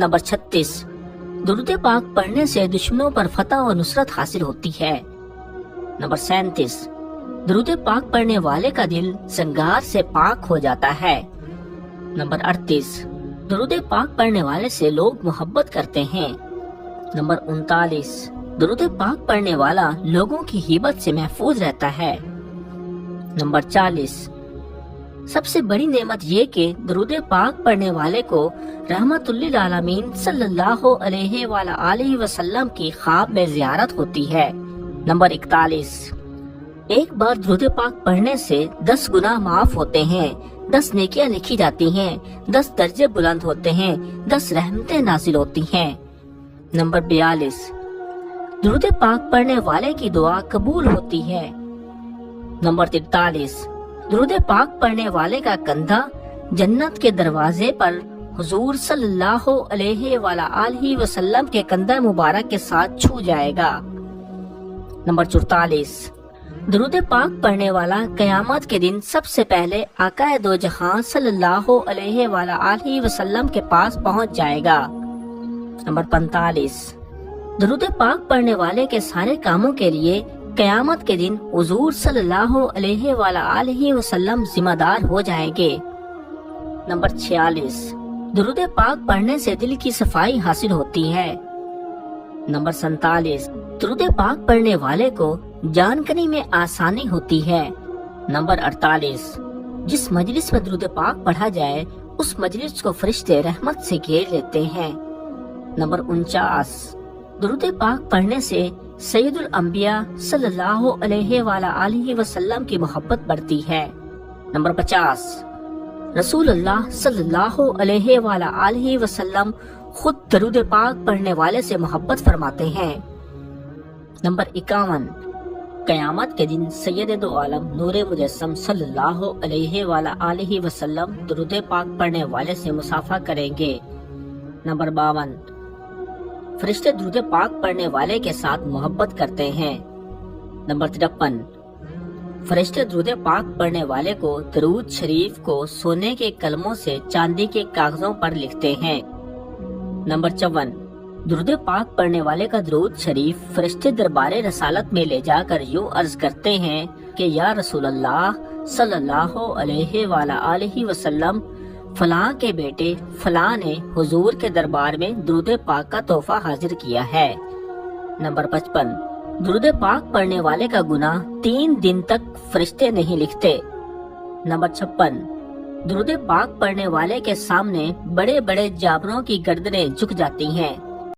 Number 36، درود پاک پڑھنے سے دشمنوں پر فتح و نصرت حاصل ہوتی ہے۔ نمبر 37، درود پاک پڑھنے والے کا دل زنگار سے پاک ہو جاتا ہے۔ نمبر 38، درود پاک پڑھنے والے سے لوگ محبت کرتے ہیں۔ نمبر 39، درود پاک پڑھنے والا لوگوں کی غیبت سے محفوظ رہتا ہے۔ نمبر 40، سب سے بڑی نعمت یہ کہ درود پاک پڑھنے والے کو رحمت للعالمین صلی اللہ علیہ وآلہ وسلم کی خواب میں زیارت ہوتی ہے۔ نمبر 41، ایک بار درود پاک پڑھنے سے 10 گناہ معاف ہوتے ہیں، 10 نیکیاں لکھی جاتی ہیں، 10 درجے بلند ہوتے ہیں، 10 رحمتیں نازل ہوتی ہیں۔ نمبر 42، درود پاک پڑھنے والے کی دعا قبول ہوتی ہے۔ نمبر 43، درود پاک پڑھنے والے کا کندھا جنت کے دروازے پر حضور صلی اللہ علیہ وآلہ وسلم کے کندھے مبارک کے ساتھ چھو جائے گا۔ نمبر 44، درود پاک پڑھنے والا قیامت کے دن سب سے پہلے آقا دو جہاں صلی اللہ علیہ وآلہ وسلم کے پاس پہنچ جائے گا۔ نمبر 45، درود پاک پڑھنے والے کے سارے کاموں کے لیے قیامت کے دن حضور صلی اللہ علیہ وآلہ وسلم ذمہ دار ہو جائیں گے۔ نمبر 46، درود پاک پڑھنے سے دل کی صفائی حاصل ہوتی ہے۔ نمبر 47، درود پاک پڑھنے والے کو جانکاری میں آسانی ہوتی ہے۔ نمبر 48، جس مجلس میں درود پاک پڑھا جائے اس مجلس کو فرشتے رحمت سے گھیر لیتے ہیں۔ نمبر 49، درود پاک پڑھنے سے سید الانبیاء صلی اللہ علیہ وآلہ وسلم کی محبت بڑھتی ہے۔ نمبر 50، رسول اللہ صلی اللہ علیہ وآلہ وسلم خود درود پاک پڑھنے والے سے محبت فرماتے ہیں۔ نمبر 51، قیامت کے دن سید دو عالم نور مجسم صلی اللہ علیہ وآلہ وسلم درود پاک پڑھنے والے سے مصافحہ کریں گے۔ نمبر 52، فرشتے درود پاک پڑھنے والے کے ساتھ محبت کرتے ہیں۔ نمبر 53، فرشتے درود پاک پڑھنے والے کو درود شریف کو سونے کے قلموں سے چاندی کے کاغذوں پر لکھتے ہیں۔ نمبر 54، درود پاک پڑھنے والے کا درود شریف فرشتے دربار رسالت میں لے جا کر یوں عرض کرتے ہیں کہ یا رسول اللہ صلی اللہ علیہ وآلہ وسلم، فلاں کے بیٹے فلاں نے حضور کے دربار میں درود پاک کا تحفہ حاضر کیا ہے۔ نمبر 55، درود پاک پڑھنے والے کا گناہ 3 دن تک فرشتے نہیں لکھتے۔ نمبر 56، درود پاک پڑھنے والے کے سامنے بڑے بڑے جابروں کی گردنیں جھک جاتی ہیں۔